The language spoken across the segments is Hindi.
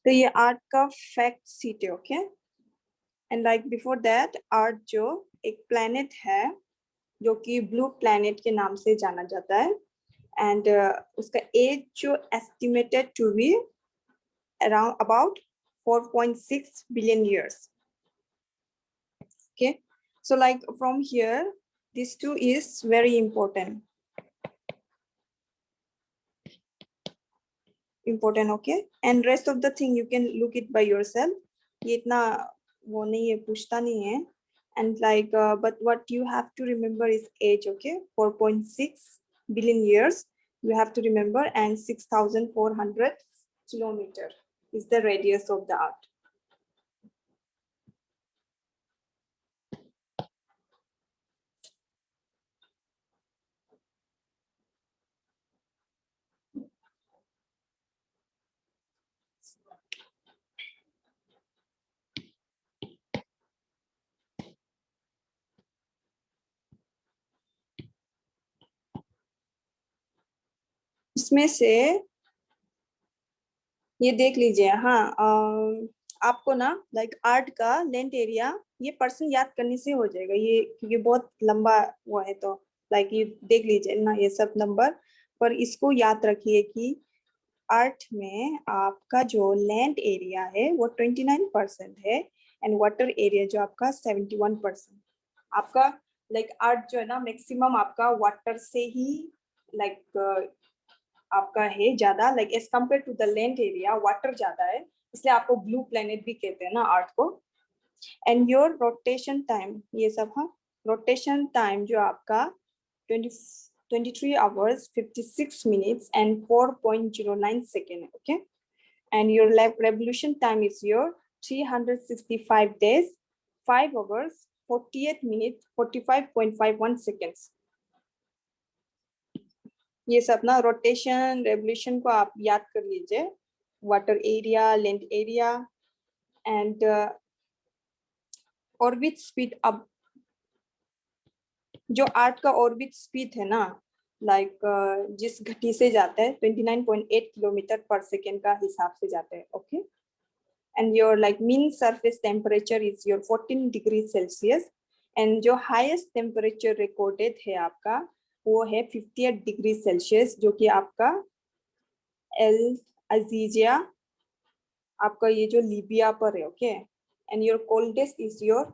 तो ये आर्ट का फैक्ट सीट है, okay. And like before that, art जो एक प्लैनेट है जो कि ब्लू प्लैनेट के नाम से जाना जाता है, एंड उसका एज जो estimated to be around about 4.6 billion years. Okay, so like from here, these two is very important. Okay, and rest of the thing you can look it by yourself. ये इतना वो नहीं है, पूछता नहीं है. And like but what you have to remember is age, okay? 4.6 billion years you have to remember, and 6,400 kilometer is the radius of the earth. इसमें से ये देख लीजिए, हाँ, आपको ना लाइक आर्ट का लेंथ एरिया ये पर्सन याद करने से हो जाएगा, ये क्योंकि बहुत लंबा हुआ है, तो लाइक ये देख लीजिए ना ये सब नंबर, पर इसको याद रखिए कि आर्ट में आपका जो लैंड एरिया है वो 29% है, एंड वाटर एरिया जो आपका 71%। आपका लाइक आर्ट जो है ना मैक्सिमम आपका वाटर से ही लाइक आपका है ज्यादा, like as compare to the land area water ज्यादा है, इसलिए आपको ब्लू प्लेनेट भी कहते हैं ना आर्ट को। एंड योर रोटेशन टाइम, ये सब, हाँ, रोटेशन टाइम जो आपका 23 hours 56 minutes and 4.09 second, okay? And your revolution time is your 365 days 5 hours 48 minutes 45.51 seconds. ये सब ना रोटेशन रेवोल्यूशन को आप याद कर लीजिए, water area, land area, and orbit speed. अब जो आर्ट का ऑर्बिट स्पीड है ना, लाइक जिस गति से जाता है 29.8 किलोमीटर पर सेकेंड का हिसाब से जाता है, okay. And your like mean surface temperature is your 14 degree Celsius, and जो हाईएस्ट टेम्परेचर रिकॉर्डेड है आपका वो है 58 डिग्री सेल्सियस, जो कि आपका एल अजीजिया, आपका ये जो लीबिया पर है, okay. And your coldest is your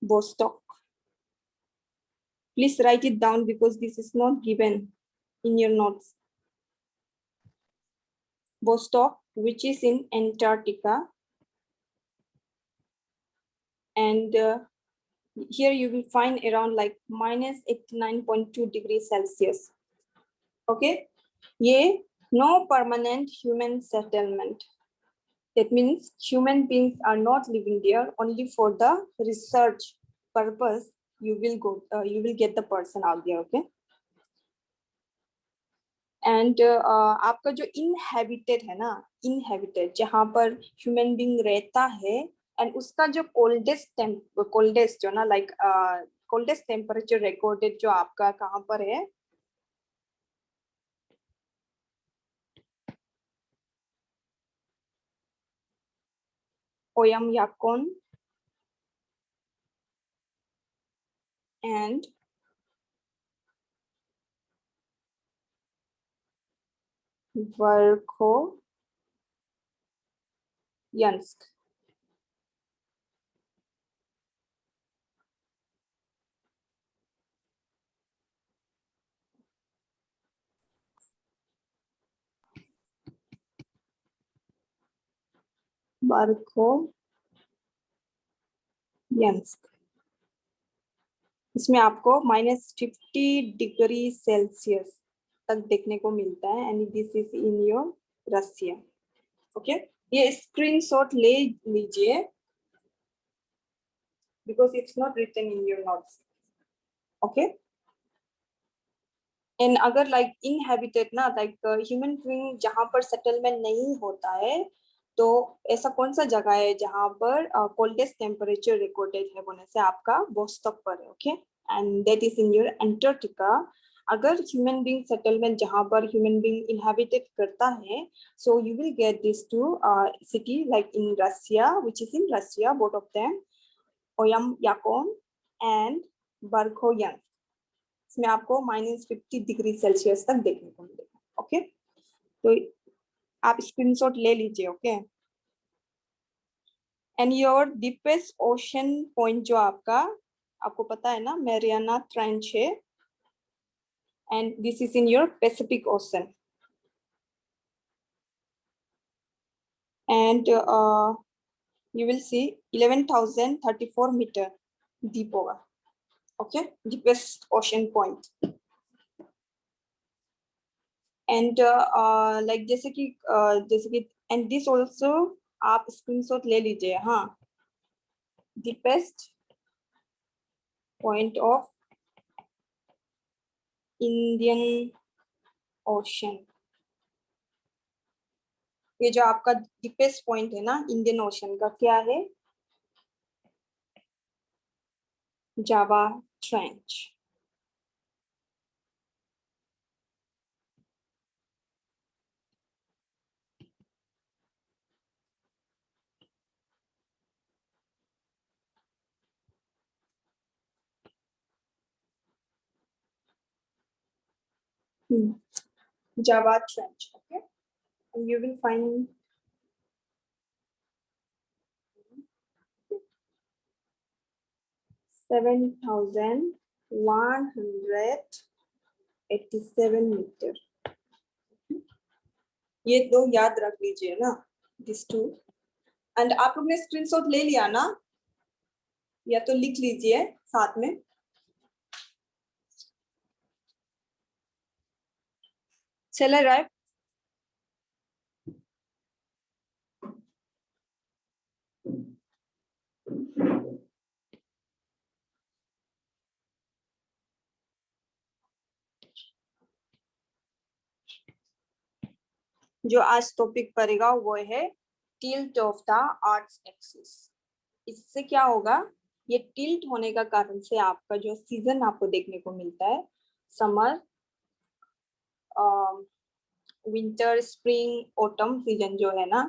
Vostok. Please write it down because this is not given in your notes. Vostok, which is in Antarctica, and here you will find around like minus 89.2 degrees Celsius. Okay, ये no permanent human settlement. That means human beings are not living there, only for the research purpose. You will go, you will get the person out there, okay? And आपका जो इनहेबिटेड है ना, इनहेबिटेड जहाँ पर ह्यूमन बीइंग रहता है, एंड उसका जो कोल्डेस्ट जो ना लाइक कोल्डेस्ट टेम्परेचर रिकॉर्डेड जो आपका कहाँ पर है, ओयमयाकोन एंड वर्खोयांस्क। वर्खोयांस्क, इसमें आपको -50 डिग्री सेल्सियस तक देखने को मिलता है, and this is in your Russia, okay. ये स्क्रीनशॉट ले लीजिए because it's not written in your notes, okay? And अगर लाइक इनहेबिटेड ना लाइक ह्यूमन बीइंग जहाँ पर सेटलमेंट नहीं होता है, तो ऐसा कौन सा जगह है जहाँ पर कोल्डेस्ट टेम्परेचर रिकॉर्डेड है बोलने से आपका वोस्टॉक पर है, okay. And that is in your Antarctica, अगर ह्यूमन बीइंग सेटलमेंट जहां पर ह्यूमन बीइंग इनहेबिटेट करता है, so you will get this two city like in Russia, which is in Russia, both of them Oymyakon and बर्खोयन। इसमें आपको -50 डिग्री सेल्सियस तक देखने को मिलेगा। ओके, तो आप स्क्रीनशॉट ले लीजिए। Okay, and your deepest ocean point जो आपको पता है ना, मैरियाना ट्रेंच है, and this is in your Pacific ocean, and you will see 11,034 meter deep होगा। okay, deepest ocean point, and like जैसे कि and this also आप स्क्रीनशॉट ले लीजिए। हाँ, deepest point of Indian Ocean, ये जो आपका डीपेस्ट पॉइंट है ना इंडियन ओशन का, क्या है? Java trench. Java Trench. Okay, and you will find 7,187 metre. ये दो याद रख लीजिए ना, दिस टू। एंड आप लोग ने स्क्रीनशॉट ले लिया ना, या तो लिख लीजिए साथ में। चले राइट, जो आज टॉपिक पड़ेगा वो है tilt of the earth axis. इससे क्या होगा, ये टिल्ट होने का कारण से आपका जो सीजन आपको देखने को मिलता है, summer, winter, spring, autumn season जो है ना,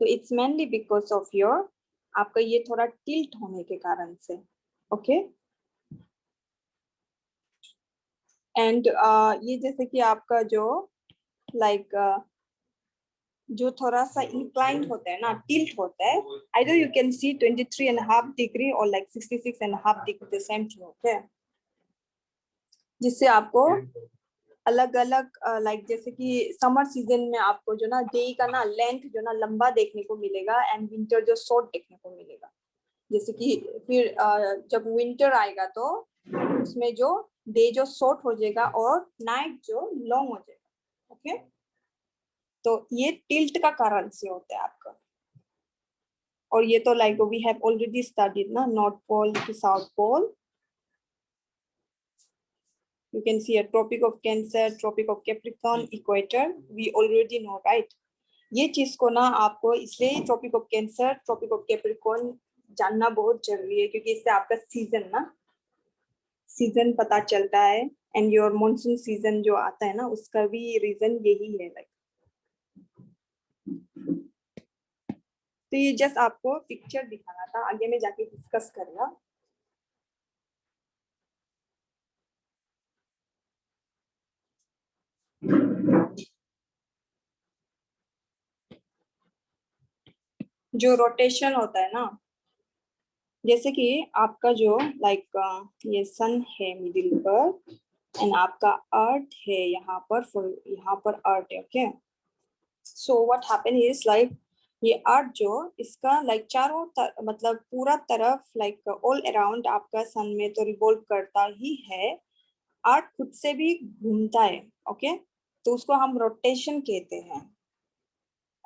तो it's mainly because of your, आपका ये थोड़ा टिल्ट होने के कारण से। ओके, एंड ये जैसे कि आपका जो लाइक जो थोड़ा सा इंक्लाइंड होता है ना, टिल्ट होता है, either you can see 23.5 degree और like 66.5 degree the same thing. Okay, जिससे आपको अलग अलग लाइक जैसे कि समर सीजन में आपको जो ना डे का ना लेंथ जो ना लंबा देखने को मिलेगा, एंड विंटर जो शॉर्ट देखने को मिलेगा। जैसे कि फिर जब विंटर आएगा तो उसमें जो डे जो शॉर्ट हो जाएगा और नाइट जो लॉन्ग हो जाएगा। ओके, तो ये टिल्ट का कारण से होता है आपका। और ये तो like we have already studied ना, north pole to south pole. You can see a Tropic of Cancer, Tropic of Capricorn, Equator. We already know, right? ये चीज को ना आपको इसलिए tropic of cancer, tropic of capricorn जानना बहुत जरूरी है, क्योंकि इससे आपका सीजन पता चलता है, एंड योर मॉनसून सीजन जो आता है ना, उसका भी रीजन यही है। लाइक तो ये जस्ट आपको पिक्चर दिखाना था, आगे में जाके डिस्कस करेगा। जो रोटेशन होता है ना, जैसे कि आपका जो लाइक ये सन है मिडिल पर, एंड आपका अर्थ है यहाँ पर, यहाँ पर अर्थ है। Okay, so what happen is like ये अर्थ जो इसका लाइक चारों मतलब पूरा तरफ लाइक ऑल अराउंड आपका सन में तो रिवॉल्व करता ही है, अर्थ खुद से भी घूमता है। ओके, तो उसको हम रोटेशन कहते हैं।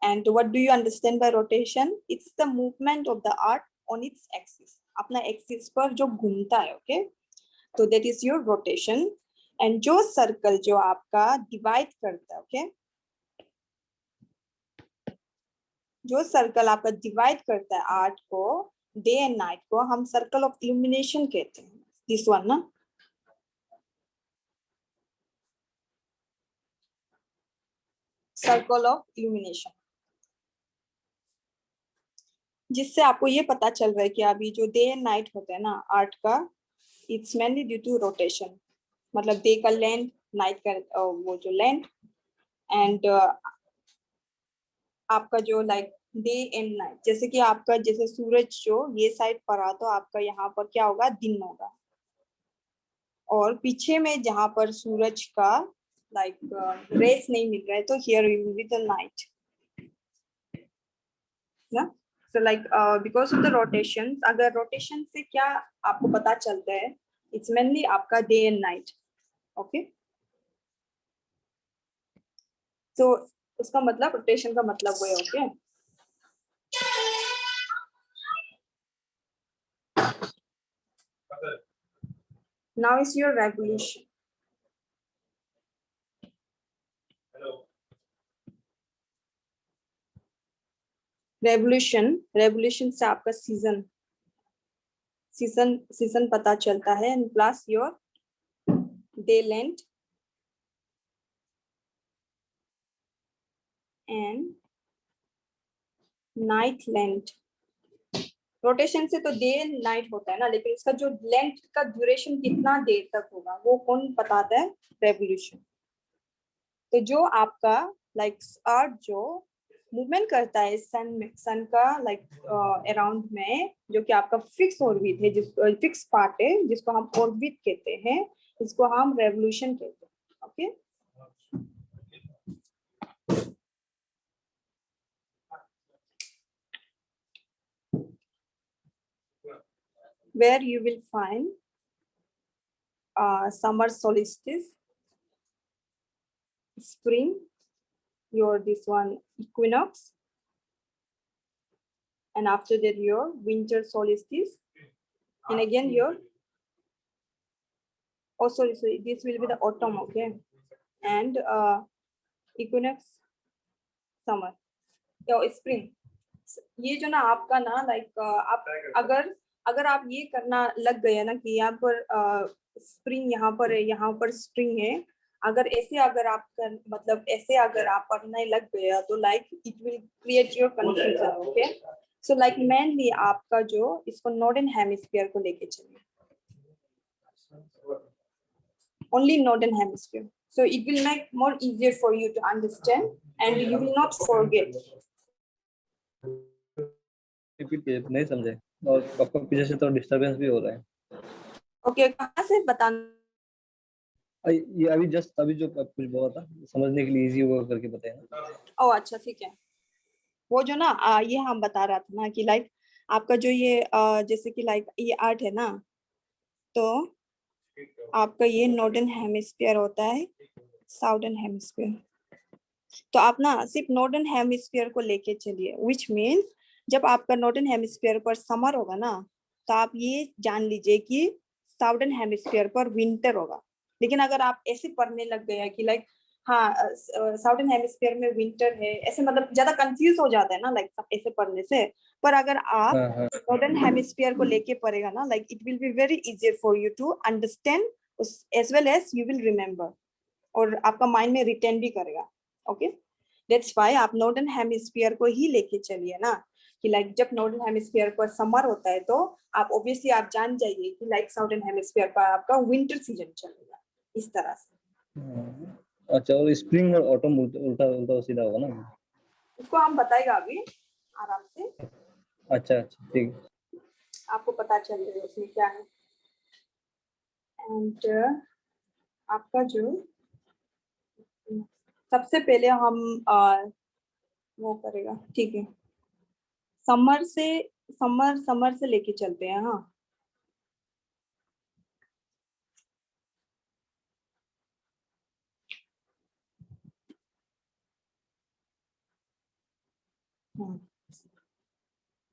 And what do you understand by rotation? It's the movement of the earth on its axis. अपना एक्सिस पर जो घूमता है। ओके, तो that is your rotation. And जो सर्कल जो आपका डिवाइड करता है, ओके, जो सर्कल आपका डिवाइड करता है अर्थ को, डे एंड नाइट को, हम सर्कल ऑफ इल्यूमिनेशन कहते हैं। दिस वन ना, सर्कल ऑफ इल्यूमिनेशन, जिससे आपको ये पता चल रहा है कि अभी जो डे एंड नाइट होता है ना आर्ट का, it's mainly due to rotation, मतलब डे का लेंथ, नाइट का वो जो लेंथ, एंड आपका जो लाइक डे एंड नाइट, जैसे कि आपका जैसे सूरज जो ये साइड पर आ तो आपका यहाँ पर क्या होगा, दिन होगा, और पीछे में जहां पर सूरज का लाइक रेस नहीं मिल रहा है तो here will be the night ना। So like because of the rotation, अगर रोटेशन से क्या आपको पता चलता है, इट्स मेनली आपका डे एंड नाइट। ओके, तो उसका मतलब रोटेशन का मतलब वो है। Okay, now is your revolution. Revolution, revolution से आपका सीजन, सीजन पता चलता है, and plus your day length and night length. Rotation से तो डे एंड नाइट होता है ना, लेकिन इसका जो लेंथ का ड्यूरेशन कितना देर तक होगा वो कौन बताता है, रेवोल्यूशन। तो जो आपका लाइक अर्थ जो मूवमेंट करता है सन में, सन का लाइक अराउंड में, जो कि आपका फिक्स ऑर्बिट है, जिस फिक्स पार्ट है जिसको हम ऑर्बिट कहते हैं, इसको हम रेवोल्यूशन कहते हैं। Okay, where you will find summer solstice, spring, your this one equinox, and after that your winter solstice, and again your, oh sorry, this will be the autumn. Okay, and equinox, summer, या spring। ये जो ना आपका ना लाइक आप अगर अगर आप ये करना लग गया ना कि यहाँ पर स्प्रिंग यहाँ पर है, यहाँ पर स्प्रिंग है, अगर ऐसे अगर आप कर, मतलब ऐसे अगर आप पढ़ने लग गया तो like it will create your confusion. Okay, so like mainly आपका जो इसको नॉर्दर्न हेमिस्फीयर को लेके चलिए, only northern hemisphere, so it will make more easier for you to understand and you will not forget। Repeat नहीं समझे, और आपका पीछे से तो डिस्टरबेंस भी हो रहा है। ओके, कहाँ से बताना, ये अभी जस्ट अभी जो कुछ बोला था समझने के लिए इजी होगा करके बताया। ओ अच्छा ठीक है। वो जो ना ये हम बता रहा था ना कि लाइक आपका जो ये जैसे कि लाइक ये आर्ट है ना, तो आपका ये नॉर्दर्न हेमिस्फीयर होता है, साउदर्न हेमिस्फीयर। तो आप ना सिर्फ नॉर्दर्न हेमिस्फीयर को लेके चलिए, विच मीन्स जब आपका नॉर्दर्न हेमिस्फीयर पर समर होगा ना, तो आप ये जान लीजिए कि साउदर्न हेमिस्फीयर पर विंटर होगा। लेकिन अगर आप ऐसे पढ़ने लग गए कि लाइक हाँ साउदर्न हेमिस्फीयर में विंटर है, ऐसे मतलब ज्यादा कंफ्यूज हो जाता है ना लाइक ऐसे पढ़ने से। पर अगर आप नॉर्दर्न हेमिस्फीयर को लेके पढ़ेगा ना, like it will be very easier for you to understand as well as you will remember, और आपका माइंड में रिटेन भी करेगा। ओके, दैट्स व्हाई आप नॉर्दर्न हेमिस्फीयर को ही लेके चलिए ना, कि लाइक जब नॉर्दर्न हेमिस्फीयर पर समर होता है तो आप ऑब्वियसली आप जान जाइए कि लाइक साउदर्न हेमिस्फीयर पर आपका विंटर सीजन चलेगा, इस तरह से। अच्छा, और स्प्रिंग और ऑटम उल्टा उल्टा सीधा होगा ना, उसको हम बताएगा अभी आराम से। अच्छा अच्छा ठीक, आपको पता चल जाएगा उसमें क्या है। एंड आपका जो सबसे पहले हम वो करेगा, ठीक है, समर से समर से लेके चलते हैं। हाँ,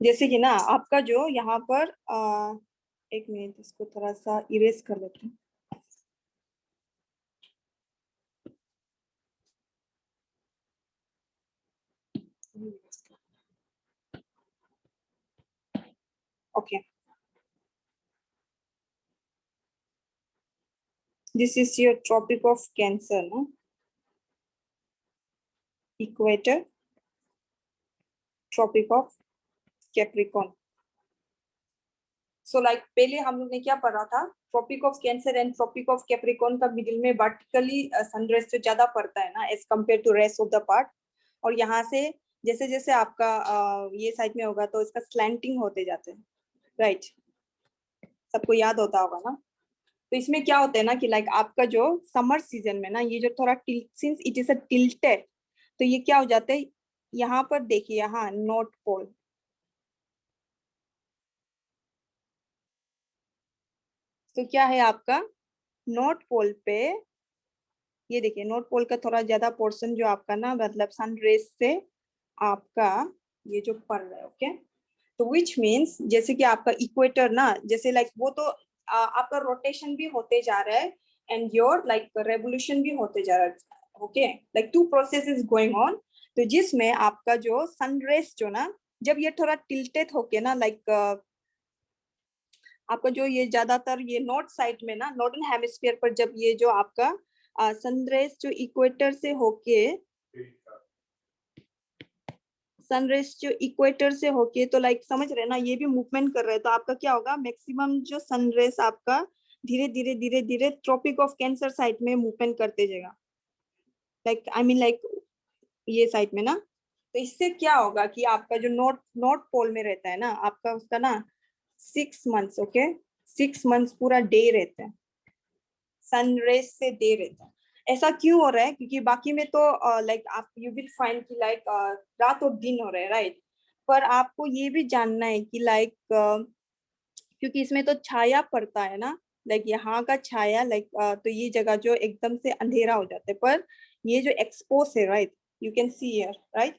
जैसे कि ना आपका जो यहाँ पर एक मिनट इसको थोड़ा सा इरेज कर लेते हैं। Okay, this is your tropic of Cancer ना। Equator, tropic of Capricorn. So like पहले हम लोग ने क्या पढ़ा था, tropic of Cancer and tropic of Capricorn का मिडिल में वर्टिकली सनराइज जो ज्यादा पड़ता है ना as compare to rest of the part, और यहाँ से जैसे जैसे आपका ये साइड में होगा तो इसका स्लैंटिंग होते जाते हैं, राइट? सबको याद होता होगा ना। तो इसमें क्या होता है ना कि लाइक आपका जो समर सीजन में ना ये जो थोड़ा since it is a tilted, तो ये क्या हो जाता है, यहाँ पर देखिए, यहाँ नॉर्थ पोल, तो क्या है आपका नॉर्थ पोल पे, ये देखिए नॉर्थ पोल का थोड़ा ज्यादा पोर्शन जो आपका ना मतलब सन रेज से आपका ये जो पड़ रहा है, ओके। तो विच मीन्स जैसे कि आपका इक्वेटर ना, जैसे लाइक वो तो आपका रोटेशन भी होते जा रहा है एंड योर लाइक रेवोल्यूशन भी होते जा रहा है, okay. Like to process is going on. तो जिसमें आपका जो सनरेज जो ना, जब ये थोड़ा टिल्टेड होके ना लाइक आपका जो ये ज्यादातर ये नॉर्थ साइड में ना, नॉर्दर्न हेमिस्फीयर पर जब ये जो आपका सनरेज जो इक्वेटर से होके, सनरेज जो इक्वेटर से होके, तो लाइक समझ रहे हैं ना, ये भी मूवमेंट कर रहे हैं, तो आपका क्या होगा, मैक्सिमम जो सनरेज आपका धीरे धीरे धीरे धीरे ट्रॉपिक ऑफ कैंसर साइड में मूवमेंट करते जाएगा, लाइक आई मीन लाइक ये साइड में ना। तो इससे क्या होगा कि आपका जो नॉर्थ नॉर्थ पोल में रहता है ना आपका, उसका ना 6 मंथ्स, ओके, 6 मंथ्स पूरा डे रहता है, सनरेज से डे रहता है। ऐसा क्यों हो रहा है, क्योंकि बाकी में तो लाइक आप यू विल फाइंड कि लाइक रात और दिन हो रहा है, राइट? पर आपको ये भी जानना है कि लाइक क्योंकि इसमें तो छाया पड़ता है ना, लाइक यहाँ का छाया लाइक तो ये जगह जो एकदम से अंधेरा हो जाता है, पर ये जो एक्सपोज है, right, you can see here, right?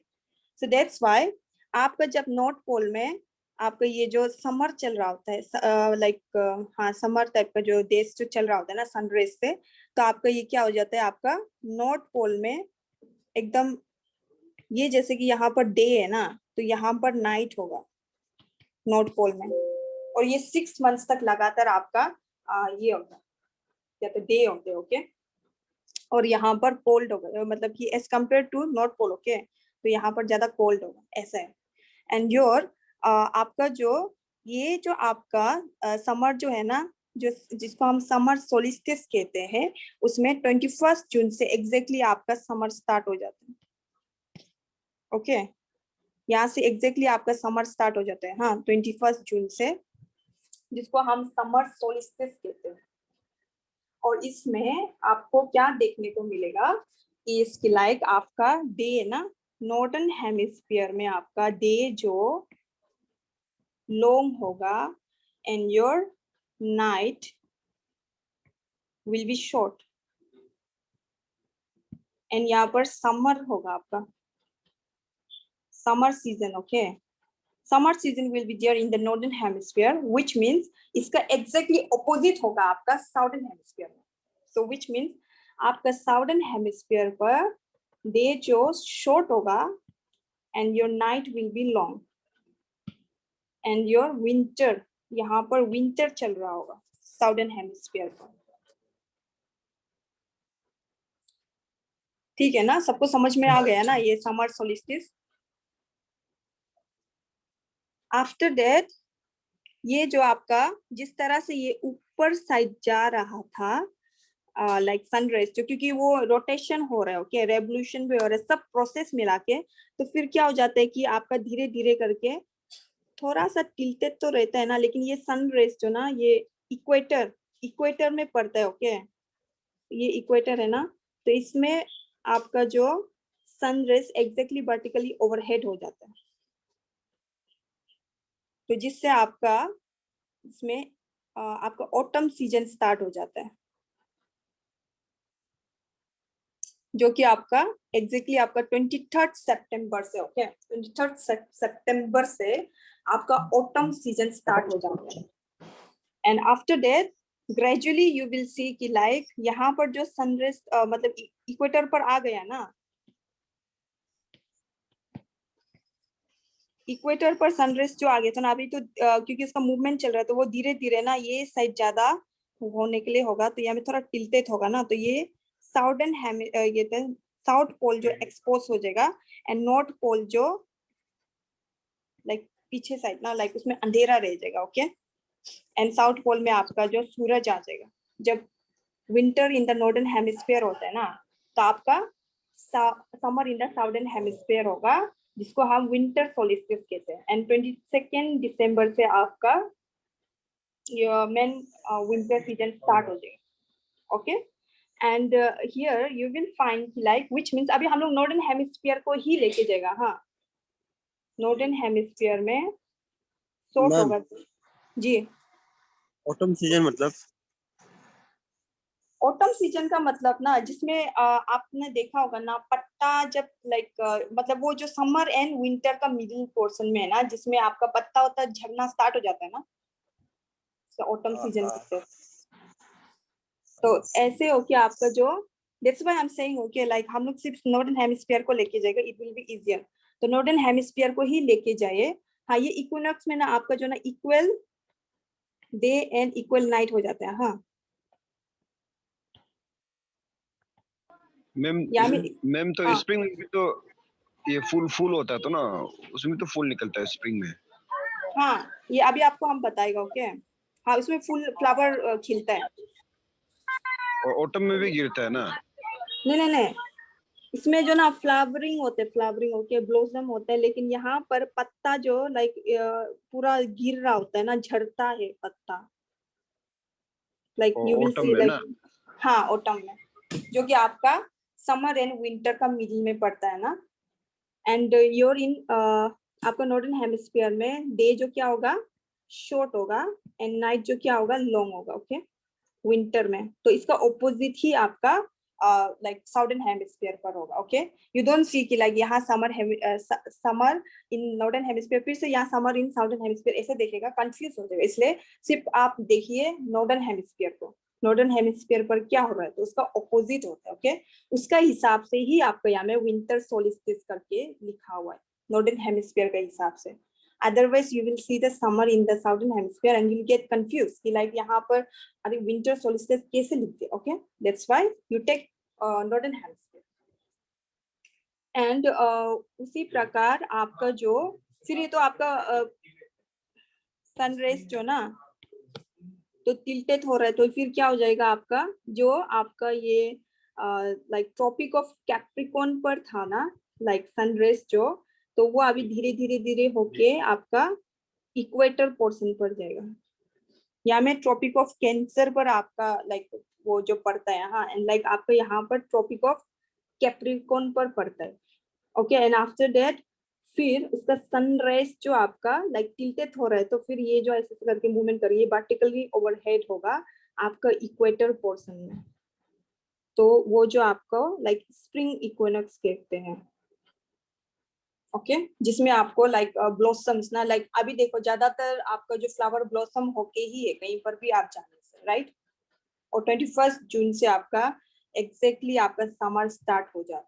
So that's why आपका जब नॉर्थ पोल में आपका ये जो समर चल रहा होता है, लाइक हाँ समर टाइप का जो देश जो चल रहा होता है ना सनरेज से, तो आपका ये क्या हो जाता है, आपका नॉर्थ पोल में एकदम ये जैसे कि यहाँ पर डे है ना, तो यहाँ पर नाइट होगा नॉर्थ पोल में, और ये 6 मंथ्स तक लगातार आपका ये होगा, या तो डे होते, ओके। और यहाँ पर कोल्ड होगा, मतलब कि as compare to north pole, okay, तो यहाँ पर ज्यादा कोल्ड होगा, ऐसा है। एंड योर आपका जो ये जो आपका समर जो है ना, जो जिसको हम समर सोलिस्टिस कहते हैं, उसमें 21 जून से एग्जैक्टली आपका समर स्टार्ट हो जाता है, ओके। यहाँ से एग्जैक्टली आपका समर स्टार्ट हो जाता है, हाँ, 21 जून से, जिसको हम समर सोलिस्टिस कहते हैं। और इसमें आपको क्या देखने को मिलेगा कि इसकी लाइक आपका डे ना, नॉर्दर्न हेमिस्फीयर में आपका डे जो लॉन्ग होगा and your night will be short, and यहाँ पर समर होगा आपका, summer season, okay. Summer season will be there in the northern hemisphere, which means इसका एग्जैक्टली ऑपोजिट होगा आपका साउदर्न हेमिस्फीयर में। सो व्हिच मींस आपका साउदर्न हेमिस्फीयर पर डे जो शॉर्ट होगा and your night will be long, and your winter, यहाँ पर विंटर चल रहा होगा साउदर्न हेमिस्फीयर पर, ठीक है ना? सबको समझ में आ गया ना ये समर सोलिस्टिस। आफ्टर दैट ये जो आपका जिस तरह से ये ऊपर साइड जा रहा था लाइक सनराइज जो, क्योंकि वो रोटेशन हो रहा है, ओके, रेवोल्यूशन भी हो रहा है, सब प्रोसेस मिला के, तो फिर क्या हो जाता है कि आपका धीरे धीरे करके थोड़ा सा टिल्टेड तो रहता है ना, लेकिन ये सनराइज जो ना ये इक्वेटर इक्वेटर में पड़ता है, ओके, ये इक्वेटर है ना, तो इसमें आपका जो सनराइज एग्जैक्टली वर्टिकली ओवरहेड हो जाता है, तो जिससे आपका इसमें आपका ऑटम सीजन स्टार्ट हो जाता है, जो कि आपका एग्जैक्टली आपका 23 सितंबर से, ओके, 23 सितंबर से आपका ऑटम सीजन स्टार्ट हो जाता है। And after that gradually you will see कि लाइक यहाँ पर जो सनराइज मतलब इक्वेटर पर आ गया ना, इक्वेटर पर सनराइज जो आ गया था ना अभी, तो क्योंकि उसका मूवमेंट चल रहा है, तो वो धीरे धीरे ना ये साइड ज्यादा होने के लिए होगा, तो यहाँ में थोड़ा टिल्टेड होगा ना, तो ये साउदर्न ये साउथ पोल जो एक्सपोज हो जाएगा एंड नॉर्थ पोल जो लाइक पीछे साइड ना लाइक उसमें अंधेरा रह जाएगा, ओके। एंड साउथ पोल में आपका जो सूरज आ जाएगा। जब winter in the northern hemisphere होता है ना, तो आपका summer in the southern hemisphere होगा, जिसको हम विंटर सोलिस्टिस कहते हैं। एंड 22 दिसंबर से आपका मेन विंटर सीजन स्टार्ट हो जाएगा, okay. And here you will find like which means अभी हम लोग नॉर्दर्न हेमिस्फीयर को ही लेके जाएगा। हाँ, नॉर्दर्न हेमिस्फीयर में शॉर्ट मैम होगा जी। ऑटम सीजन मतलब ऑटम सीजन का मतलब ना जिसमें आपने देखा होगा ना पत्ता जब लाइक मतलब वो जो समर एंड विंटर का मिडिल पोर्शन में है ना, जिसमें आपका पत्ता होता है झड़ना स्टार्ट हो जाता है ना, तो ऑटम सीजन कहते हैं। तो ऐसे हो कि आपका जो that's why I am saying okay like हम लोग सिर्फ नॉर्दर्न हेमिस्फीयर को लेके जाएगा, इट विल बी इजियर। तो नॉर्दर्न हेमिस्फीयर को ही लेके जाइए। हाँ, ये इक्विनॉक्स में ना आपका जो ना equal day and equal night हो जाता है। हाँ मैम या में मैम तो हाँ स्प्रिंग में भी तो ये फूल होता है तो ना, उसमें तो फूल निकलता है स्प्रिंग में। हाँ, ये अभी आपको हम बताएगा, ओके। हाँ, उसमें फुल फ्लावर खिलता है। और ऑटम में भी गिरता है ना? नहीं, इसमें जो ना फ्लावरिंग होते हैं, फ्लावरिंग ओके, ब्लॉसम होता है, लेकिन यहाँ पर पत्ता जो लाइक पूरा गिर रहा होता है ना, झड़ता है पत्ता, लाइक यू विल ऑटम सी में ना? लाइक हाँ ऑटम में, जो कि आपका समर एंड विंटर का मिडिल में पड़ता है ना। एंड योर इन आपका नॉर्दर्न हेमिस्फीयर में डे जो क्या होगा शॉर्ट होगा एंड नाइट जो क्या होगा लॉन्ग होगा, ओके विंटर में। तो इसका ऑपोजिट ही आपका लाइक साउदर्न हेमिस्फीयर पर होगा, ओके। यू डोंट सी कि लाइक यहाँ समर इन नॉर्दर्न हेमिस्फीयर फिर से यहाँ समर इन साउदर्न हेमिस्फीयर ऐसे देखेगा, कंफ्यूज हो जाएगा। इसलिए सिर्फ आप देखिए नॉर्दर्न हेमिस्फीयर को, नॉर्दर्न हेमिस्फीयर पर क्या हो रहा है तो उसका ऑपोजिट होता है, ओके। उसका हिसाब से ही आपको यहाँ में विंटर सोलिस्टिस करके लिखा हुआ है, नॉर्दर्न हेमिस्फीयर के हिसाब से। Otherwise, you will see the summer in the southern hemisphere and you'll get confused कि like यहाँ पर अरे winter solstice कैसे लिखते, okay? That's why you take northern hemisphere. And उसी प्रकार आपका जो फिर ये तो आपका सन रेज जो ना तो टिल्टेड हो रहा है, तो फिर क्या हो जाएगा आपका जो आपका ये लाइक ट्रॉपिक ऑफ कैप्रिकॉर्न पर था ना लाइक सन रेज जो, तो वो अभी धीरे धीरे धीरे होके आपका इक्वेटर पोर्शन पर जाएगा। यहाँ में ट्रॉपिक ऑफ कैंसर पर आपका लाइक वो जो पड़ता है, हाँ, एंड लाइक आपका यहाँ पर ट्रॉपिक ऑफ कैप्रिकॉर्न पर पड़ता है, ओके। एंड आफ्टर दैट फिर उसका सनराइज जो आपका लाइक टिल्टेड हो रहा है, तो फिर ये जो ऐसे करके मूवमेंट करिए वर्टिकली ओवरहेड होगा आपका इक्वेटर पोर्शन में, तो वो जो आपको लाइक स्प्रिंग इक्विनॉक्स कहते हैं, ओके जिसमें आपको लाइक ब्लॉसम्स ना लाइक अभी देखो ज्यादातर आपका जो फ्लावर ब्लॉसम होके ही है कहीं पर भी आप जाने से, राइट। और 21 जून से आपका एग्जैक्टली आपका समर स्टार्ट हो जाता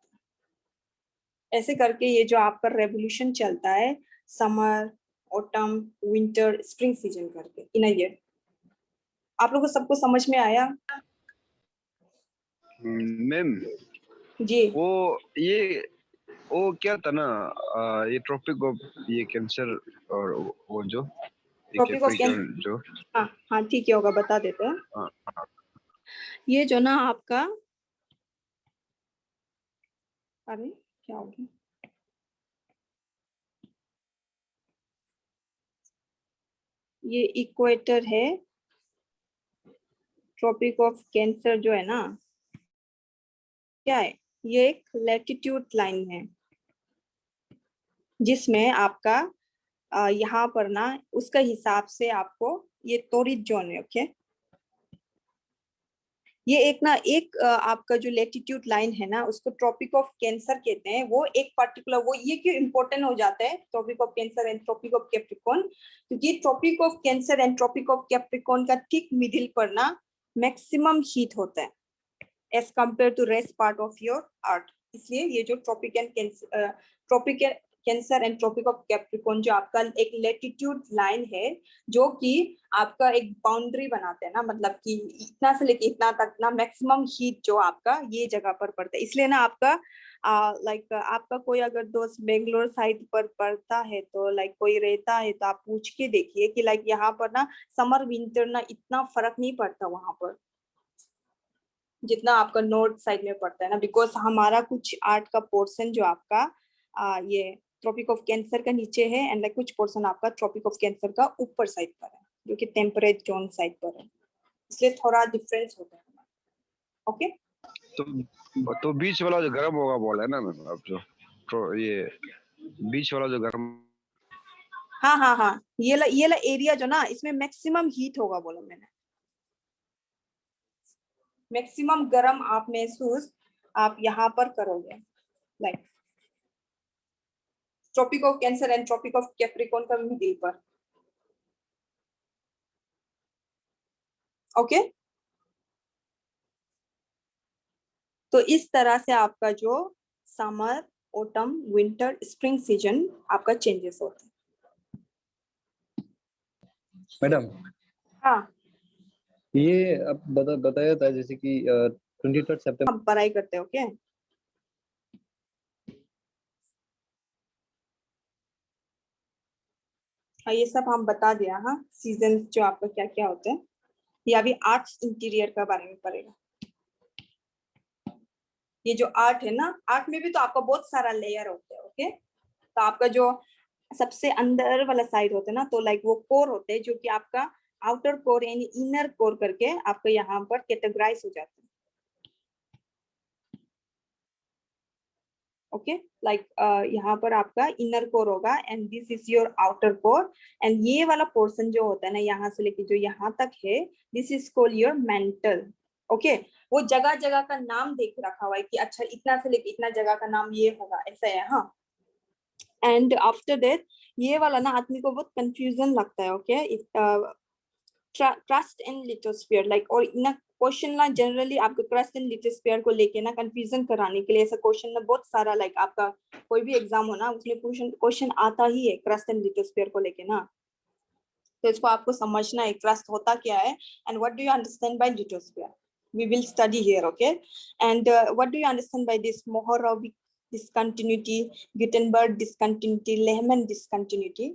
है। ऐसे करके ये जो आपका रेवोल्यूशन चलता है summer autumn winter spring season करके इन अ ईयर। आप लोगों को सबको समझ में आया? मैम जी वो क्या था ना, ये ट्रॉपिक ऑफ ये कैंसर और वो जो ट्रॉपिक ऑफ कैंसर, जो हाँ हाँ ठीक है होगा, बता देते हैं। हाँ, ये जो ना आपका अरे क्या हो गया, ये इक्वेटर है, ट्रॉपिक ऑफ कैंसर जो है ना क्या है, ये एक लैटिट्यूड लाइन है जिसमें आपका यहाँ पर ना उसका हिसाब से आपको ये टॉरिड जोन है, ओके। ये एक ना एक आपका जो लैटिट्यूड लाइन है ना उसको ट्रॉपिक ऑफ कैंसर कहते हैं। वो एक पर्टिकुलर वो ये क्यों इंपॉर्टेंट हो जाता है tropic of Cancer and tropic of Capricorn, क्योंकि tropic of Cancer and tropic of Capricorn का ठीक मिडिल पर ना मैक्सिमम हीट होता है as compare to rest part of your earth. इसलिए ये जो tropic and tropic Cancer and tropic of Capricorn जो आपका एक लेटिट्यूड लाइन है जो कि आपका एक बाउंड्री बनाते हैं ना, मतलब कि इतना से लेके इतना तक ना मैक्सिमम हीट जो आपका ये जगह पर पड़ता है। इसलिए ना आपका लाइक आपका कोई अगर दोस्त बेंगलोर साइड पर पड़ता है तो लाइक कोई रहता है तो आप पूछ के देखिए कि लाइक यहाँ पर ना समर विंटर ना इतना फर्क नहीं पड़ता वहां पर जितना आपका नॉर्थ साइड में पड़ता है ना, बिकॉज हमारा कुछ आर्ट का पोर्शन जो आपका ये ट्रॉपिक ऑफ कैंसर का नीचे है एंड लाइक कुछ पोर्शन आपका ट्रॉपिक ऑफ कैंसर का ऊपर साइड पर है जो कि टेम्परेट जोन साइड पर है, इसलिए थोड़ा डिफरेंस होता है। ओके तो बीच वाला जो गर्म होगा बोला है ना मैम आप, जो ये बीच वाला जो गर्म। हाँ हाँ हाँ, ये ला एरिया जो ना इसमें मैक्सिमम हीट होगा बोला मैंने, मैक्सिमम गर्म आप महसूस आप यहाँ पर करोगे like Tropic of Cancer and tropic of Capricorn का मिडिल पर। ओके तो इस तरह से आपका जो summer autumn winter spring season आपका चेंजेस होता है। मैडम हाँ ये अब बताया था जैसे कि 23 सितंबर। हम पढ़ाई करते हो क्या? हाँ ये सब हम बता दिया। हाँ सीजन जो आपका क्या क्या होते हैं, ये अभी आर्ट्स इंटीरियर का बारे में पढ़ेगा। ये जो आर्ट है ना, आर्ट में भी तो आपका बहुत सारा लेयर होते हैं। ओके तो आपका जो सबसे अंदर वाला साइड होता है ना, तो लाइक वो कोर होते हैं जो कि आपका आउटर कोर यानी इनर कोर करके आपका यहाँ पर कैटेगराइज हो जाते हैं। ओके लाइक यहाँ पर आपका इनर कोर होगा and this is your outer core and ये वाला पोर्शन जो होता है ना यहाँ से लेके जो यहाँ तक है, this is called your mental. Okay वो जगह जगह का नाम देख रखा हुआ है कि अच्छा इतना से लेके इतना जगह का नाम ये होगा, ऐसा है। हाँ एंड आफ्टर दैट ये वाला ना आदमी को बहुत कंफ्यूजन लगता है। Okay crust and lithosphere like, और ना क्वेश्चन ना जनरली आपको क्रस्ट एंड लिथोस्फीयर को लेके ना कंफ्यूजन कराने के लिए ऐसा क्वेश्चन ना बहुत सारा लाइक आपका कोई भी एग्जाम हो ना उसमें क्वेश्चन आता ही है क्रस्ट एंड लिथोस्फीयर को लेके ना, तो इसको आपको समझना है क्रस्ट होता क्या है and what do you understand by lithosphere, we will study here. Okay and what do you understand by this Mohorovic discontinuity, Gutenberg discontinuity, Lehman discontinuity?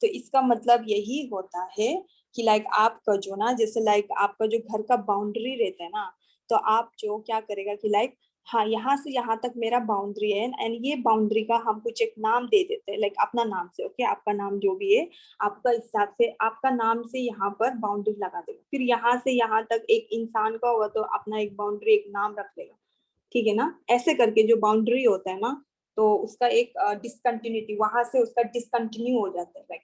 तो इसका मतलब यही होता है कि लाइक आपका जो ना जैसे लाइक आपका जो घर का बाउंड्री रहता है ना, तो आप जो क्या करेगा कि लाइक हाँ यहाँ से यहाँ तक मेरा बाउंड्री है एंड ये बाउंड्री का हम कुछ एक नाम दे देते हैं लाइक अपना नाम से। ओके आपका नाम जो भी है आपका हिसाब से आपका नाम से यहाँ पर बाउंड्री लगा देगा, फिर यहाँ से यहाँ तक एक इंसान का होगा तो अपना एक बाउंड्री एक नाम रख लेगा, ठीक है ना। ऐसे करके जो बाउंड्री होता है ना तो उसका एक डिसकंटिन्यूटी वहां से उसका डिसकंटिन्यू हो जाता है। लाइक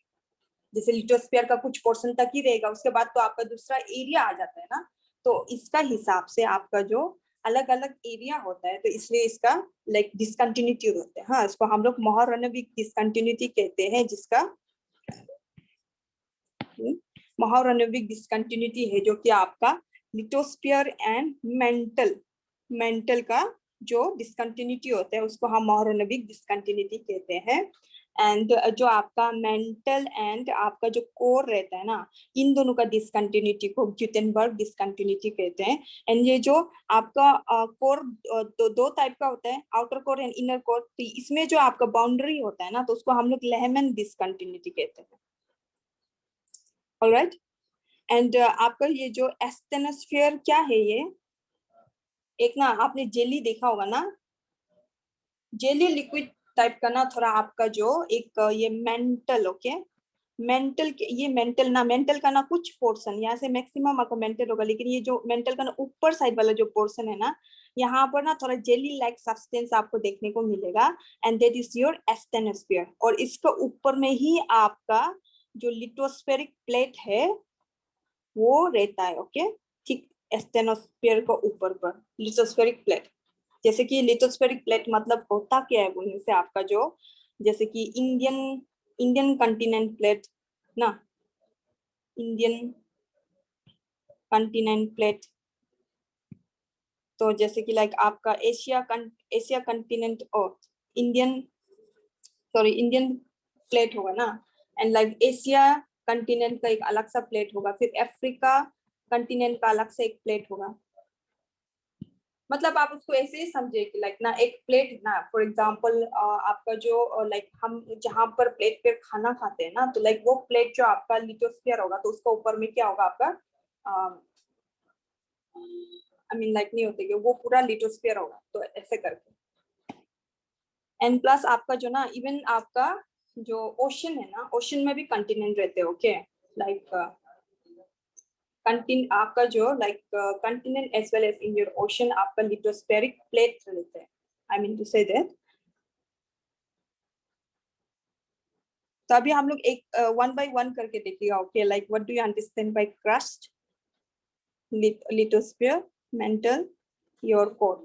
जैसे लिथोस्फीयर का कुछ पोर्शन तक ही रहेगा, उसके बाद तो आपका दूसरा एरिया आ जाता है ना, तो इसका हिसाब से आपका जो अलग अलग एरिया होता है तो इसलिए इसका लाइक डिसकंटिन्यूटी होता है। हाँ इसको हम लोग मोहरनोविक डिसकंटिन्यूटी कहते हैं, जिसका मोहरनोविक डिसकंटिन्यूटी है जो कि आपका लिथोस्फीयर एंड मेंटल का जो डिसकंटिन्यूटी होता है उसको हम मोहरनोविक डिसकंटिन्यूटी कहते हैं। एंड जो आपका मेंटल एंड आपका जो कोर रहता है ना, इन दोनों का डिसकंटिन्यूटी को ग्यूटेनबर्ग डिसकंटिन्यूटी कहते हैं। एंड ये जो आपका कोर दो टाइप का होता है, outer core and inner core, तो इसमें जो आपका बाउंड्री होता है ना तो उसको हम लोग लेहमैन डिसकंटिन्यूटी कहते हैं। ऑलराइट एंड आपका ये जो एस्टेनोस्फीयर क्या है, ये एक ना आपने जेली देखा होगा ना, जेली लिक्विड टाइप का ना थोड़ा आपका जो एक ये मेंटल। ओके मेंटल ये मेंटल का ना कुछ पोर्शन यहाँ से मैक्सिमम आपका मेंटल होगा, लेकिन ये जो मेंटल का ना ऊपर साइड वाला जो पोर्शन है ना यहाँ पर ना थोड़ा जेली लाइक सब्सटेंस आपको देखने को मिलेगा एंड दैट इज योर एस्टेनोस्फीयर। और इसका ऊपर में ही आपका जो लिथोस्फेरिक प्लेट है वो रहता है। ओके ठीक एस्टेनोस्फीयर को ऊपर पर लिथोस्फेरिक प्लेट, जैसे कि लिथोस्फेरिक प्लेट मतलब होता क्या है बोलने से आपका जो जैसे कि इंडियन कंटिनेंट प्लेट ना, इंडियन कंटिनेंट प्लेट, तो जैसे कि लाइक आपका एशिया कंटिनेंट और इंडियन सॉरी इंडियन प्लेट होगा ना, एंड लाइक एशिया कंटिनेंट का एक अलग सा प्लेट होगा, फिर अफ्रीका कंटिनेंट का अलग से एक प्लेट होगा। मतलब आप उसको ऐसे ही समझे कि लाइक ना एक प्लेट ना, फॉर एग्जांपल आपका जो लाइक हम जहाँ पर प्लेट पे खाना खाते हैं ना, तो लाइक वो प्लेट जो आपका लिथोस्फीयर होगा, तो उसका ऊपर में क्या होगा आपका आई मीन लाइक नहीं होते कि वो पूरा लिथोस्फीयर होगा, तो ऐसे करके। एंड प्लस आपका जो ना इवन आपका जो ओशन है ना, ओशन में भी कंटिनेंट रहते हैं, ओके लाइक आपका जो like continent as well as in your ocean आपका लिथोस्फेरिक प्लेट रहते हैं, I mean to say that. तो अभी हम लोग एक वन बाय वन करके देखिएगा, okay like what do you understand by crust, lithosphere, mental, your core.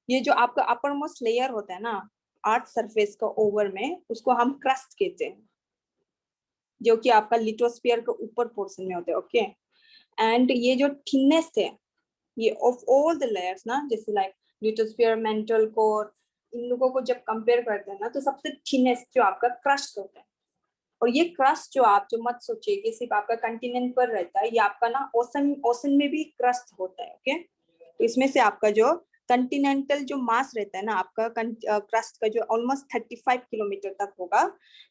ये जो आपका अपर मोस्ट लेयर होता है ना अर्थ सरफेस का ओवर में, उसको हम क्रस्ट कहते हैं, जो कि आपका लिथोस्फीयर के ऊपर पोर्शन में होता है, ओके। एंड ये जो थिननेस है ये ऑफ ऑल द लेयर्स ना, जैसे लाइक लिथोस्फीयर, मेंटल, कोर, इन लोगों को जब कंपेयर करते हैं ना, तो सबसे थिनेस्ट जो आपका क्रस्ट होता है। और ये क्रस्ट जो आप जो मत सोचिए कि सिर्फ आपका कंटिनेंट पर रहता है, ये आपका ना ओशन ओशन में भी क्रस्ट होता है, ओके। तो इसमें से आपका जो कंटिनेंटल जो मास रहता है ना आपका क्रस्ट का जो ऑलमोस्ट 35 किलोमीटर तक होगा,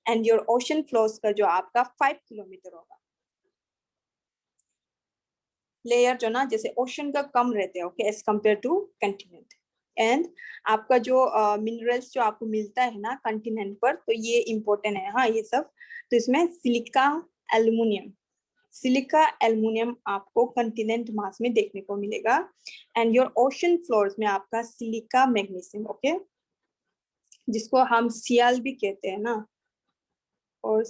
एंड योर ओशन फ्लोर्स का जो आपका 5 किलोमीटर होगा। लेयर जो ना जैसे ओशन का कम रहते हैं, okay, as compare to continent. And आपका जो मिनरल्स जो आपको मिलता है ना कंटिनेंट पर, तो ये इंपॉर्टेंट है हाँ ये सब। तो इसमें सिलिका, एल्युमिनियम, सिलिका एल्युमिनियम आपको कंटिनेंट मास में देखने को मिलेगा, एंड योर ओशन फ्लोर्स में आपका सिलिका, मैग्नीशियम, ओके, जिसको हम सियाल भी कहते हैं ना। और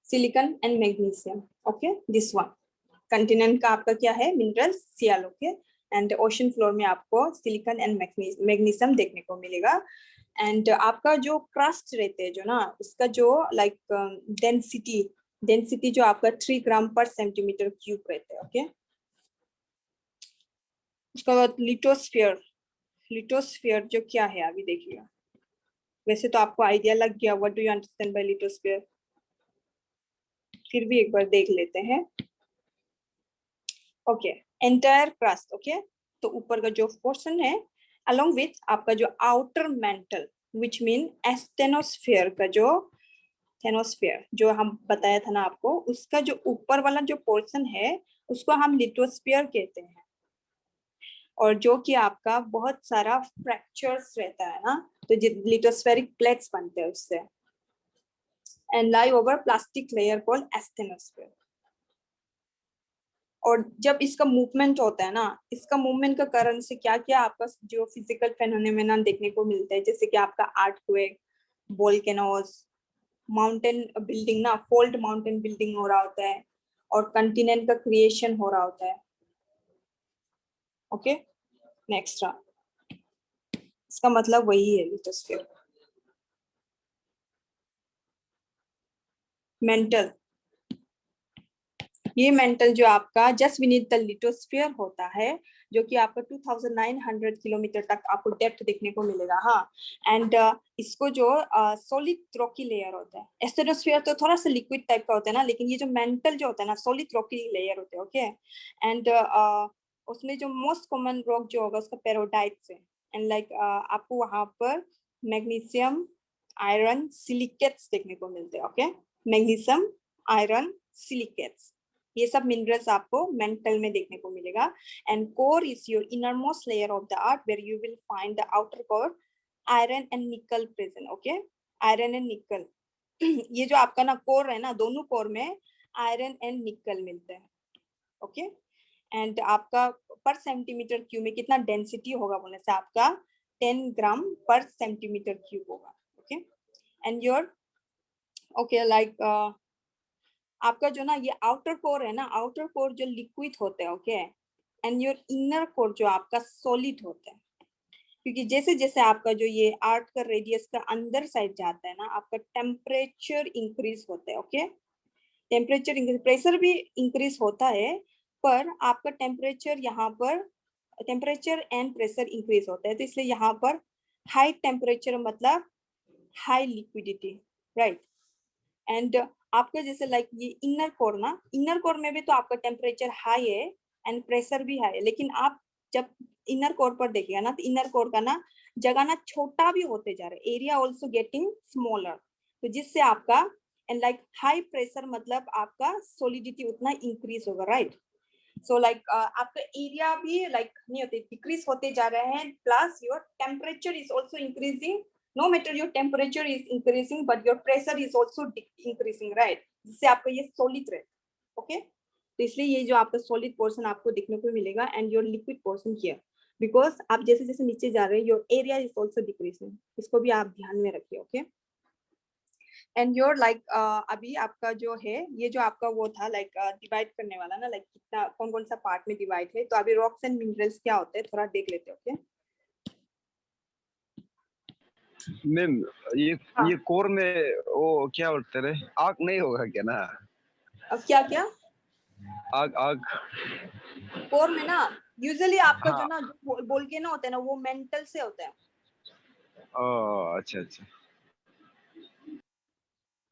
silicon and magnesium, okay, this one. Continent का आपका क्या है mineral sial, okay, and ocean floor में आपको सिलिकॉन एंड मैग्नीशियम देखने को मिलेगा। एंड आपका जो क्रस्ट रहते हैं जो ना, उसका जो लाइक डेंसिटी डेंसिटी जो आपका 3 ग्राम पर सेंटीमीटर क्यूब रहता है, ओके। उसके बाद लिथोस्फीयर, लिथोस्फीयर जो क्या है अभी देखिएगा। वैसे तो आपको आइडिया लग गया what do you understand by lithosphere, फिर भी एक बार देख लेते हैं, ओके। एंटायर क्रस्ट, ओके, तो ऊपर का जो पोर्शन है अलोंग विथ आपका जो आउटर मेंटल विच मीन एस्टेनोस्फीयर का जो थेनोस्फीयर जो हम बताया था ना आपको, उसका जो ऊपर वाला जो पोर्शन है उसको हम लिथोस्फीयर कहते हैं। और जो कि आपका बहुत सारा फ्रैक्चर्स रहता है ना, तो लिथोस्फेरिक प्लेट्स बनते हैं उससे, and lie over plastic layer called एस्टेनोस्फीयर। और जब इसका मूवमेंट होता है ना, इसका मूवमेंट का कारण से क्या क्या आपका जो फिजिकल फेनोमेना देखने को मिलता है, जैसे कि आपका अर्थक्वेक, वोल्केनोस, माउंटेन बिल्डिंग ना, फोल्ड माउंटेन बिल्डिंग हो रहा होता है, और कंटिनेंट का क्रिएशन हो रहा होता है, ओके। नेक्स्ट इसका मतलब वही है लिथोस्फीयर। मेंटल, ये मेंटल जो आपका जस्ट विनीथ द लिथोस्फीयर होता है, जो कि आपका 2900 किलोमीटर तक आपको डेप्थ देखने को मिलेगा, हाँ। एंड इसको जो सॉलिड रॉकी लेयर होता है, एस्टेनोस्फीयर तो थोड़ा सा लिक्विड टाइप का होता है ना, लेकिन ये जो मेंटल जो होता है ना सॉलिड रॉकी लेयर होते हैं, ओके। एंड उसमें जो मोस्ट कॉमन रॉक जो होगा उसका पेरोडाइट्स है, एंड लाइक आपको वहां पर मैग्नीशियम, आयरन, सिलिकेट्स देखने को मिलते हैं, ओके। मैग्नीशियम, आयरन, सिलिकेट्स, ये सब मिनरल्स आपको मेंटल में देखने को मिलेगा। And core is your innermost layer of the earth where you will find the outer core, iron and nickel present, okay. Iron and nickel ये जो आपका ना कोर है ना, दोनों कोर में आयरन एंड निकल मिलते हैं, ओके। एंड आपका पर सेंटीमीटर क्यूब में कितना डेंसिटी होगा बोलने से आपका 10 ग्राम पर सेंटीमीटर क्यूब होगा, okay. And your okay like आपका जो ना ये आउटर कोर है ना, आउटर कोर जो लिक्विड होते हैं, okay, and your inner core जो आपका सॉलिड होता है, क्योंकि जैसे जैसे आपका जो ये अर्थ का रेडियस का अंदर साइड जाता है ना, आपका टेम्परेचर इंक्रीज होता है, ओके। टेम्परेचर प्रेशर भी इंक्रीज होता है, पर आपका टेम्परेचर यहाँ पर टेम्परेचर एंड प्रेशर इंक्रीज होता है, तो इसलिए यहाँ पर हाई टेम्परेचर मतलब हाई लिक्विडिटी, राइट। एंड आपका जैसे लाइक ये इनर कोर ना, इनर कोर में भी तो आपका टेम्परेचर हाई है एंड प्रेशर भी हाई है, लेकिन आप जब इनर कोर पर देखिएगा ना, तो इनर कोर का ना जगह ना छोटा भी होते जा रहा है, एरिया ऑल्सो गेटिंग स्मॉलर, तो जिससे आपका एंड लाइक हाई प्रेशर मतलब आपका सॉलिडिटी उतना इंक्रीज होगा, राइट। सो लाइक आपका एरिया भी लाइक नहीं होते, डिक्रीज होते जा रहे हैं, plus your temperature is also increasing, no matter your temperature is increasing but your pressure is also increasing, right, जिससे आपका ये solid रहे, okay। तो इसलिए ये जो आपका solid portion आपको दिखने को मिलेगा and your liquid portion here, because आप जैसे जैसे नीचे जा रहे हैं your area is also decreasing, इसको भी आप ध्यान में रखिए, okay। एंड योर लाइक अभी आपका जो है ये जो आपका वो था लाइक डिवाइड करने वाला ना, लाइक कितना कौन कौन सा पार्ट में डिवाइड है, तो अभी रॉक्स एंड मिनरल्स क्या होते हैं थोड़ा देख लेते हैं, ओके। मैम ये कोर में वो क्या बोलते रहे, आग नहीं होगा क्या ना? अब क्या क्या आग कोर में ना यूजुअली आपका हाँ। जो ना वोल्केनो होता है ना, वो मेंटल से होता है। अच्छा अच्छा।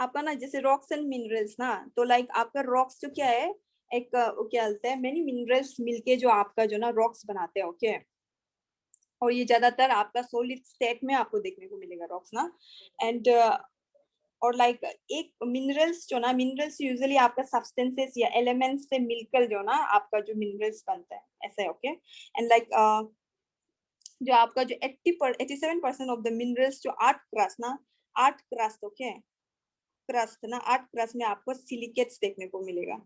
आपका ना जैसे रॉक्स एंड मिनरल्स ना, तो लाइक आपका रॉक्स जो क्या है, एक क्या बोलते हैं, मेनी मिनरल्स मिलके जो आपका जो ना रॉक्स बनाते हैं, ओके। और ये ज्यादातर आपका सॉलिड स्टेट में आपको देखने को मिलेगा रॉक्स ना। एंड और लाइक एक मिनरल्स जो ना, मिनरल्स यूजुअली आपका सब्सटेंसेस या एलिमेंट्स से मिलकर जो ना आपका जो मिनरल्स बनता है, ऐसा है, ओके। एंड लाइक जो आपका जो 87% ऑफ द मिनरल्स जो आर्ट क्रस्ट ना, आर्ट क्रस्ट, ओके, क्रस्ट ना, आर्ट क्रस्ट में आपको सिलिकेट्स देखने को मिलेगा।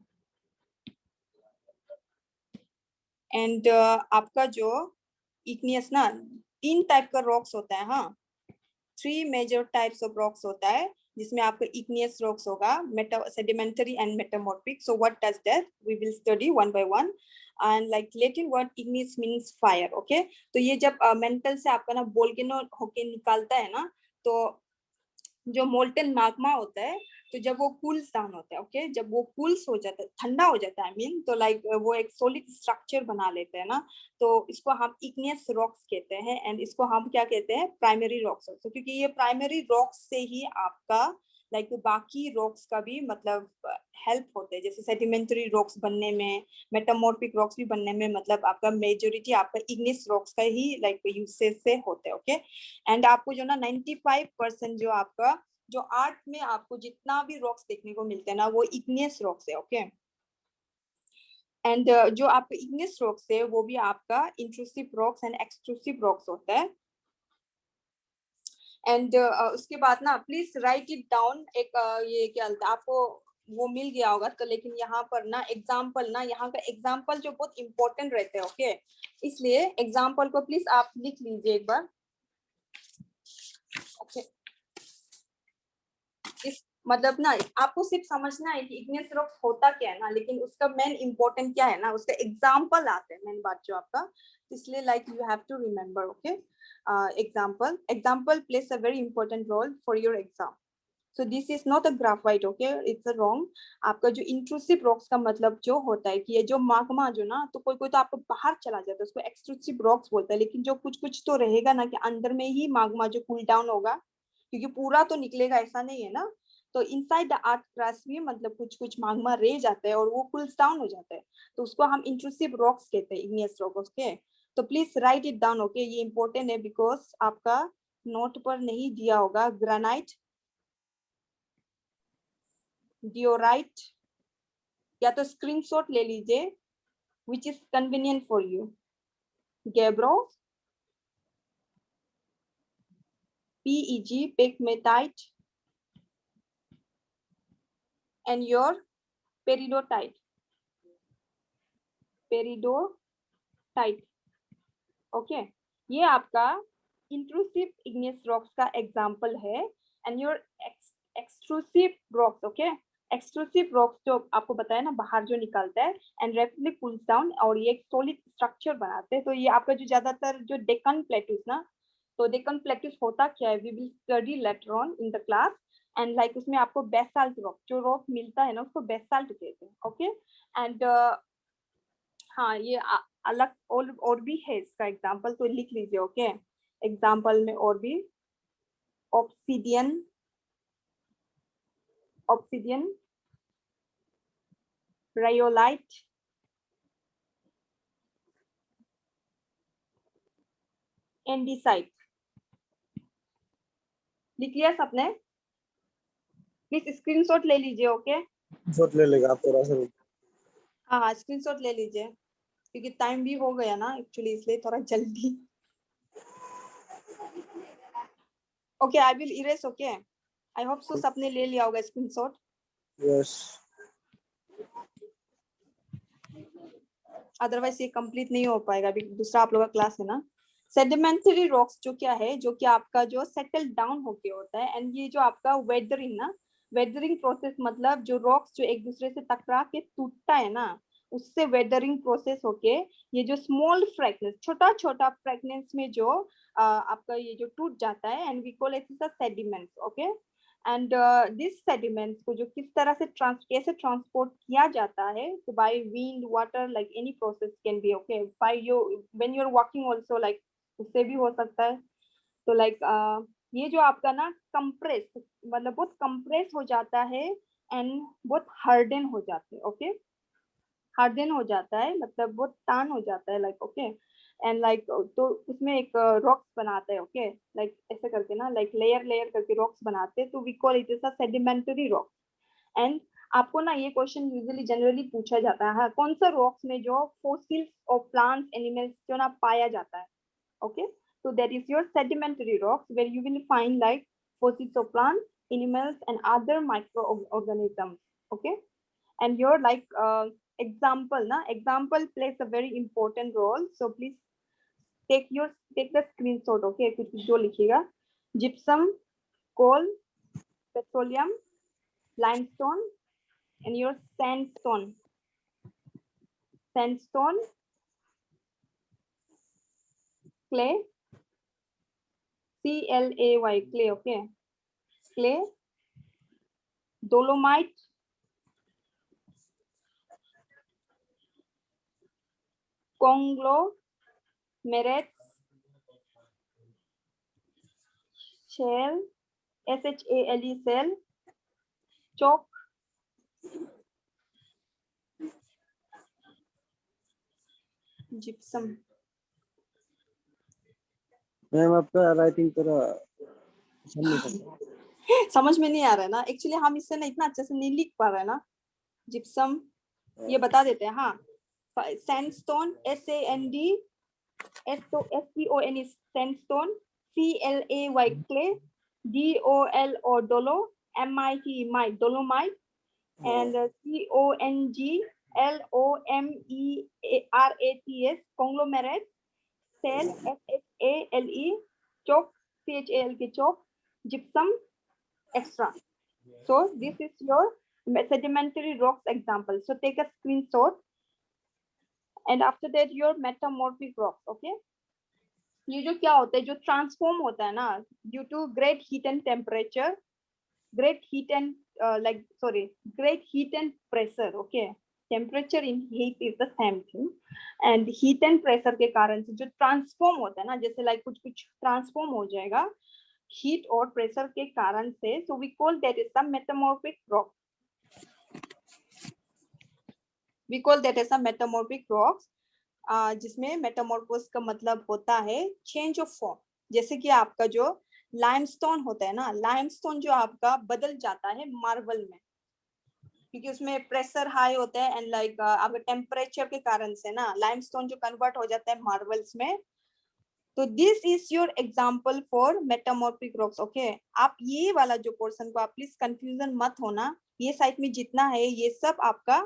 एंड आपका जो इग्नियस ना, 3 टाइप का रॉक्स होता है, हाँ, 3 मेजर टाइप्स ऑफ रॉक्स होता है, जिसमें आपको इग्नियस रॉक्स होगा, sedimentary and metamorphic. So what does that, we will study one by one. And like Latin word igneous means fire, okay. तो ये जब मेंटल से आपका ना वोल्केनो होके निकलता है ना, तो जो मोल्टन मैग्मा होता है, तो जब वो कूल्स डाउन होता है, ओके, जब वो कूल्स हो जाता है, ठंडा हो जाता है, आई मीन, तो लाइक वो एक सॉलिड स्ट्रक्चर बना लेते हैं ना, तो इसको हम इग्नियस रॉक्स कहते हैं। एंड इसको हम क्या कहते हैं, प्राइमरी रॉक्स, तो क्योंकि ये प्राइमरी रॉक्स से ही आपका लाइक बाकी रॉक्स का भी मतलब हेल्प होते हैं, जैसे सेडिमेंटरी रॉक्स बनने में, मेटामॉर्फिक रॉक्स भी बनने में, मतलब आपका मेजोरिटी आपका इग्नियस रॉक्स का ही लाइक यूसेज से होते हैं, ओके। एंड आपको जो ना 95% जो आपका जो आर्ट में आपको जितना भी रॉक्स देखने को मिलते हैं ना, वो इग्नियस रॉक्स है, ओके। एंड जो आपका इग्नियस रॉक्स है वो भी आपका intrusive rocks and extrusive rocks होता है। एंड उसके बाद ना प्लीज राइट इट डाउन, एक ये क्या बोलते हैं, आपको वो मिल गया होगा तो, लेकिन यहाँ पर ना एग्जाम्पल ना, यहाँ का एग्जाम्पल जो बहुत इंपॉर्टेंट रहते हैं, ओके, इसलिए एग्जाम्पल को प्लीज आप लिख लीजिए एक बार, ओके। इस मतलब ना आपको सिर्फ समझना है कि इग्नियस रॉक्स होता क्या है ना, लेकिन उसका मेन इंपॉर्टेंट क्या है ना, उसका एग्जाम्पल आते हैं, मेन बात जो आपका, इसलिए like you have to remember, okay. Example plays a very important role for your exam. So this is not a graphite, okay, it's a wrong. आपका जो इंट्रूसिव रॉक्स का मतलब जो होता है कि ये जो माग्मा जो ना, तो कोई कोई तो आपको बाहर चला जाता है, उसको एक्सट्रूसिव रॉक्स बोलता है, लेकिन जो कुछ कुछ तो रहेगा ना कि अंदर में ही माग्मा जो कूल डाउन होगा, क्योंकि पूरा तो निकलेगा ऐसा नहीं है ना, तो इनसाइड द आर्ट क्रस्ट भी मतलब कुछ कुछ माग्मा रह जाता है और वो कूल्स डाउन हो जाता है, तो उसको हम इंट्रूसिव रॉक्स कहते हैं, इग्नियस रॉक, ओके। तो please right it down, okay, ये इंपॉर्टेंट है, बिकॉज आपका नोट पर नहीं दिया होगा। ग्रेनाइट, डियोराइट, या तो स्क्रीनशॉट ले लीजिए, which is convenient for you. Gabbro, PEG, पेगमेटाइट, and your peridotite, peridotite, okay. ये आपका इंट्रूसिव इग्नियस रॉक्स का एग्जांपल है। And your extrusive rocks, okay, extrusive rocks जो आपको बताया ना बाहर जो निकलता है एंड रैपिडली कूल्स डाउन, और ये एक सॉलिड स्ट्रक्चर बनाते हैं। तो ये आपका जो ज्यादातर जो डेक्कन प्लेटूज ना, तो डेक्कन प्लेटूज होता क्या है, we will study later on in the class. And like उसमें आपको बेसाल्ट रॉक, जो रॉक मिलता है ना उसको बेसाल्ट कहते हैं, ओके। एंड हाँ ये अलग और भी है इसका एग्जांपल, तो लिख लीजिए, ओके। एग्जांपल में और भी ऑब्सीडियन, ऑब्सीडियन, रायोलाइट, एंडीसाइट। लिख लिया सबने? प्लीज स्क्रीनशॉट ले लीजिए, ओके। शॉट ले लेगा आप थोड़ा सा। हाँ हाँ स्क्रीनशॉट ले लीजिए, क्योंकि टाइम भी हो गया ना एक्चुअली, इसलिए थोड़ा जल्दी। Okay I will erase, okay. I hope so सबने ले लिया होगा स्क्रीनशॉट। यस। अदरवाइज ये कंप्लीट नहीं हो पाएगा, अभी दूसरा आप लोगों का क्लास है ना। सेडिमेंटरी रॉक्स जो क्या है, जो कि आपका जो सेटल डाउन होके होता है, एंड ये जो आपका वेदरिंग ना, वेदरिंग प्रोसेस मतलब जो रॉक्स जो एक दूसरे से टकरा के टूटता है ना, उससे वेदरिंग प्रोसेस होके ये जो स्मॉल फ्रैगनेंस, छोटा छोटा फ्रैगनेंस में जो आपका ये जो टूट जाता है, and we call it is a sediments, okay. And this sediments को जो किस तरह से कैसे ट्रांसपोर्ट किया जाता है, तो by wind, water, like any process can be, okay, by your when you are walking also, like उससे भी हो सकता है। तो लाइक ये जो आपका ना कंप्रेस, मतलब बहुत कंप्रेस हो जाता है एंड बहुत हार्डन हो जाते हैं, ओके। हार्डन हो जाता है मतलब बहुत टान हो जाता है, लाइक ओके। एंड लाइक तो उसमें एक रॉक्स बनाते हैं, ओके, लाइक ऐसे करके ना, लाइक लेयर लेयर करके रॉक्स बनाते हैं, तो we call it is a sedimentary rock. And आपको ना ये क्वेश्चन यूजुअली जनरली पूछा जाता है, हाँ, कौन सा रॉक्स में जो फोसिल्स ऑफ प्लांट्स एनिमल्स जो ना पाया जाता है, okay, so that is your sedimentary rocks where you will find like fossils of plants, animals and other microorganisms, okay. And your like example na, example plays a very important role, so please take the screenshot, okay, कुछ जो लिखिएगा, gypsum, coal, petroleum, limestone and your sandstone, sandstone, clay, CLAY, clay, okay, clay, dolomite, conglomerates, shale, SHALE, shale, chalk, gypsum. Ma'am आपका राइटिंग थोड़ा समझ में नहीं आ रहा है ना, एक्चुअली हम इससे ना इतना अच्छे से नहीं लिख पा रहे हैं ना। जिप्सम ये बता देते हैं, हाँ। Sandstone, SANDSTONE, sandstone, CLAY, clay, DOLO, dolo, MITE, mite, dolomite, and CONGLOMERATS, conglomerate, shale, SHALE, chalk, CHALK, chalk, gypsum, extra. So this is your sedimentary rocks example. So take a screenshot, and after that your metamorphic rocks, okay. ये जो क्या होता है, जो ट्रांसफॉर्म होता है ना due to great heat and temperature, great heat and great heat and pressure, okay. temperature in heat is the same thing, and heat and pressure के कारण से जो ट्रांसफॉर्म होता है ना, जैसे लाइक कुछ कुछ ट्रांसफॉर्म हो जाएगा हीट और प्रेशर के कारण से, so we call that is the metamorphic rock, we call that as a metamorphic rocks, जिसमें मेटामॉर्फोस का मतलब होता है चेंज ऑफ फॉर्म। जैसे कि आपका जो लाइमस्टोन होता है ना, लाइमस्टोन जो आपका बदल जाता है मार्बल में, क्योंकि उसमें प्रेशर हाई होता है एंड लाइक आपके टेम्परेचर के कारण से ना लाइमस्टोन जो कन्वर्ट हो जाता है मार्बल्स में। तो this is your example for metamorphic rocks, okay. आप ये वाला जो पोर्शन को आप प्लीज कंफ्यूजन मत होना, ये साइड में जितना है ये सब आपका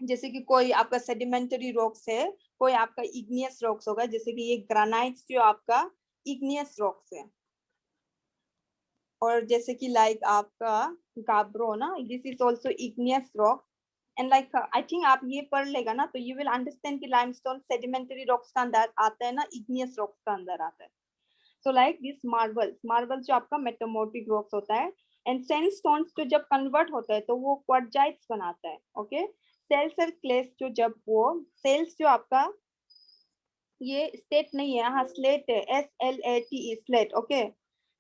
जैसे कि कोई आपका सेडिमेंटरी रॉक्स है, कोई आपका इग्नियस रॉक्स होगा, जैसे कि ये ग्रेनाइट्स जो आपका इग्नियस रॉक्स है, और जैसे कि लाइक आपका गाब्रो ना, this is also igneous rock. And like I think आप ये पढ़ लेगा ना तो यू विल अंडरस्टैंड कि लाइमस्टोन सेडिमेंटरी रॉक्स का अंदर आता है ना, इग्नियस रॉक्स का अंदर आता है। सो लाइक दिस मार्बल जो आपका मेटामॉर्फिक रॉक्स होता है, एंड सैंडस्टोन्स जो जब कन्वर्ट होता है तो वो क्वार्टजाइट्स बनाता है। ओके, सेल्स और क्लेस जो जब वो सेल्स जो आपका ये स्लेट नहीं है, हाँ स्लेट है, SLATE स्लेट। ओके,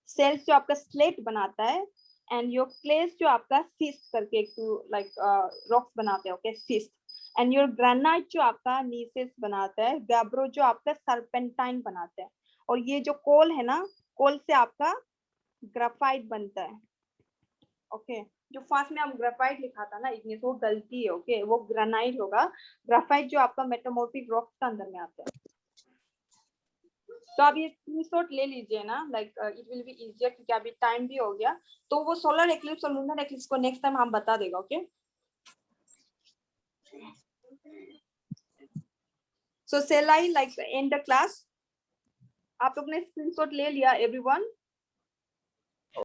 सेल्स जो आपका स्लेट बनाता है, एंड योर क्लेस जो आपका सिस्ट करके एक लाइक रॉक्स बनाते हैं। Okay, cyst, and your granite जो आपका नीसेस बनाता है, गैब्रो जो आपका सर्पेंटाइन बनाता है, और ये जो कोल है ना, कोल से आपका ग्राफाइट बनता है। ओके, जो फर्स्ट में हम ग्राफाइट लिखा था ना इग्निस, वो गलती है। ओके, वो ग्रेनाइट होगा। ग्राफाइट जो आपका मेटामॉर्फिक रॉक्स का अंदर में आता है। तो आप ये स्क्रीनशॉट ले लीजिए ना, like it will be easier, क्योंकि अभी टाइम भी हो गया। तो वो सोलर एक्लिप्स और लूनर एक्लिप्स को नेक्स्ट टाइम हम बता देगा। Okay, so shall I like end the class. आप लोग ने स्क्रीनशॉट ले लिया एवरीवन?